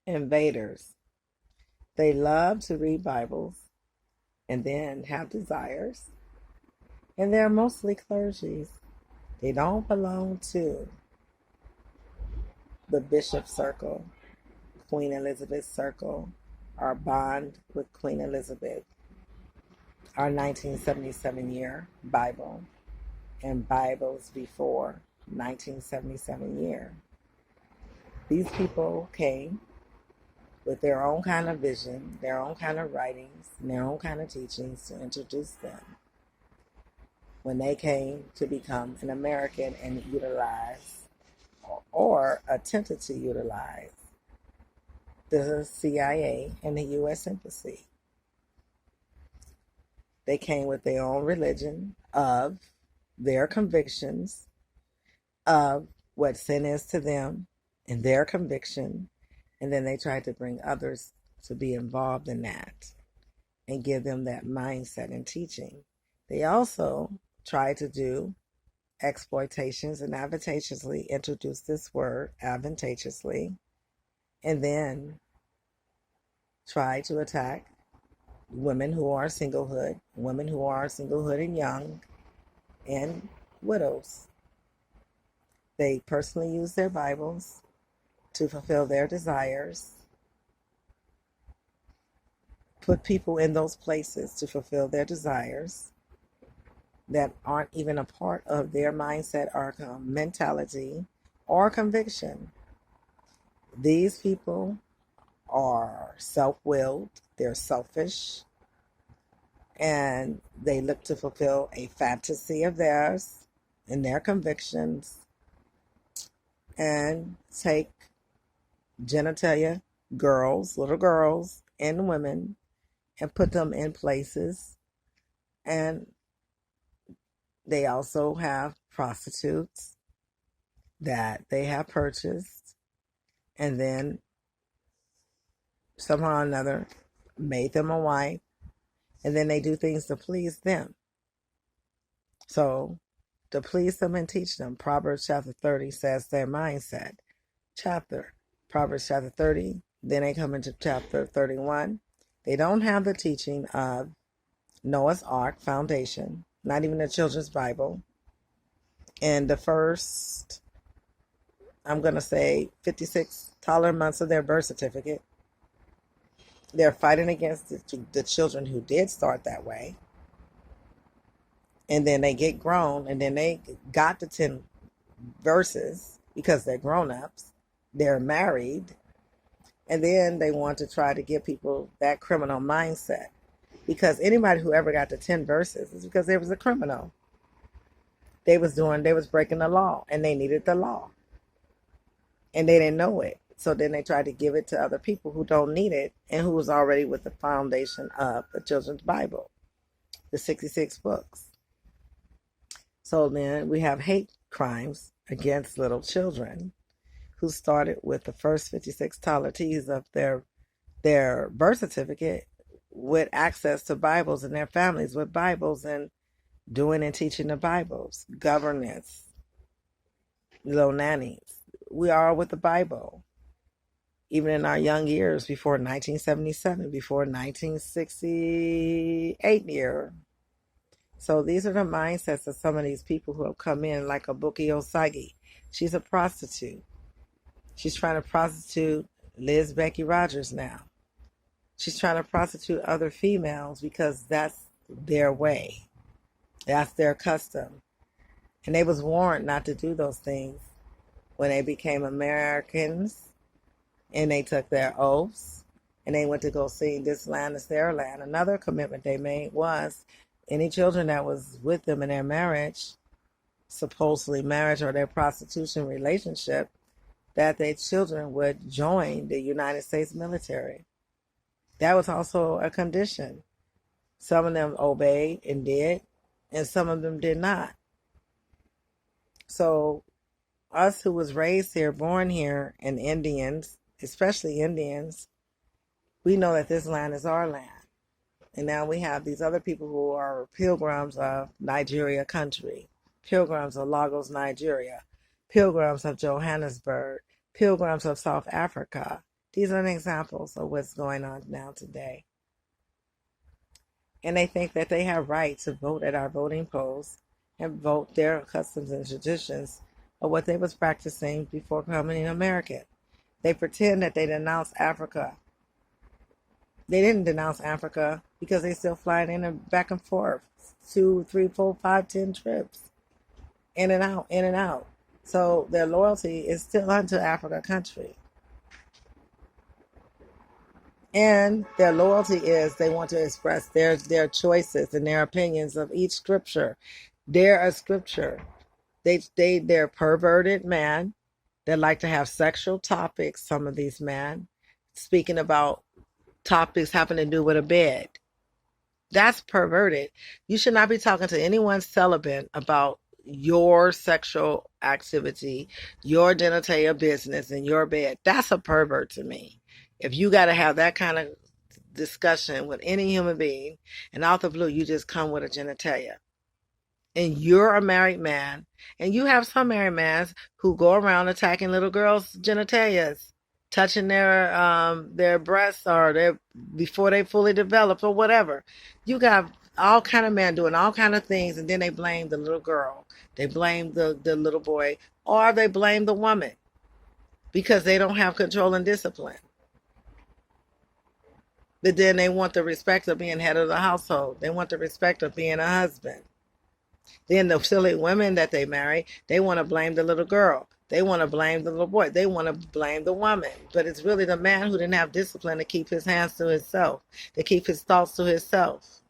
invaders. They love to read Bibles and then have desires. And they're mostly clergies. They don't belong to the bishop circle, Queen Elizabeth's circle, our bond with Queen Elizabeth, our 1977 year Bible, and Bibles before 1977 year. These people came with their own kind of vision, their own kind of writings, and their own kind of teachings to introduce them. When they came to become an American and utilize or attempted to utilize the CIA and the U.S. Embassy. They came with their own religion of their convictions of what sin is to them and their conviction, and then they tried to bring others to be involved in that and give them that mindset and teaching. They also tried to do exploitations and advantageously introduce this word advantageously, and then try to attack women who are singlehood and young, and widows. They personally use their Bibles to fulfill their desires, put people in those places to fulfill their desires that aren't even a part of their mindset or mentality or conviction. These people are self-willed, they're selfish, and they look to fulfill a fantasy of theirs and their convictions and take genitalia girls, little girls, and women and put them in places. And they also have prostitutes that they have purchased and then somehow or another made them a wife, and then they do things to please them. So to please them and teach them, Proverbs chapter 30 says their mindset. Proverbs chapter 30, then they come into chapter 31. They don't have the teaching of Noah's Ark foundation, not even the children's Bible. And the first, I'm going to say 56 tolerant months of their birth certificate, they're fighting against the children who did start that way. And then they get grown, and then they got the 10 verses because they're grown-ups. They're married. And then they want to try to give people that criminal mindset. Because anybody who ever got the 10 verses is because they was a criminal. They was breaking the law, and they needed the law. And they didn't know it. So then they tried to give it to other people who don't need it and who was already with the foundation of the children's Bible, the 66 books. So then we have hate crimes against little children who started with the first 56 tolerantees of their birth certificate with access to Bibles and their families with Bibles and doing and teaching the Bibles, governess, little nannies. We are with the Bible. Even in our young years before 1977, before 1968 year. So these are the mindsets of some of these people who have come in, like Abuki Osagi. She's a prostitute. She's trying to prostitute Liz Becky Rogers now. She's trying to prostitute other females because that's their way. That's their custom. And they was warned not to do those things when they became Americans. And they took their oaths, and they went to go see this land is their land. Another commitment they made was any children that was with them in their marriage, supposedly marriage or their prostitution relationship, that their children would join the United States military. That was also a condition. Some of them obeyed and did, and some of them did not. So us who was raised here, born here, and Indians, especially Indians, we know that this land is our land. And now we have these other people who are pilgrims of Nigeria country, pilgrims of Lagos, Nigeria, pilgrims of Johannesburg, pilgrims of South Africa, These are examples of what's going on now today. And they think that they have right to vote at our voting polls and vote their customs and traditions of what they was practicing before becoming American. They pretend that they denounce Africa. They didn't denounce Africa because they still flying in and back and forth, 2, 3, 4, 5, 10 trips, in and out, in and out. So their loyalty is still unto Africa country. And their loyalty is they want to express their choices and their opinions of each scripture. They're a scripture. They're perverted men that like to have sexual topics, some of these men, speaking about topics having to do with a bed. That's perverted. You should not be talking to anyone celibate about your sexual activity, your genitalia business in your bed. That's a pervert to me. If you got to have that kind of discussion with any human being, and out the blue, you just come with a genitalia. And you're a married man, and you have some married men who go around attacking little girls' genitalias, touching their breasts or their before they fully develop or whatever. You got all kind of men doing all kind of things, and then they blame the little girl, they blame the little boy, or they blame the woman because they don't have control and discipline. But then they want the respect of being head of the household. They want the respect of being a husband. Then the silly women that they marry, they want to blame the little girl. They want to blame the little boy. They want to blame the woman. But it's really the man who didn't have discipline to keep his hands to himself, to keep his thoughts to himself.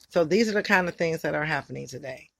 So these are the kind of things that are happening today.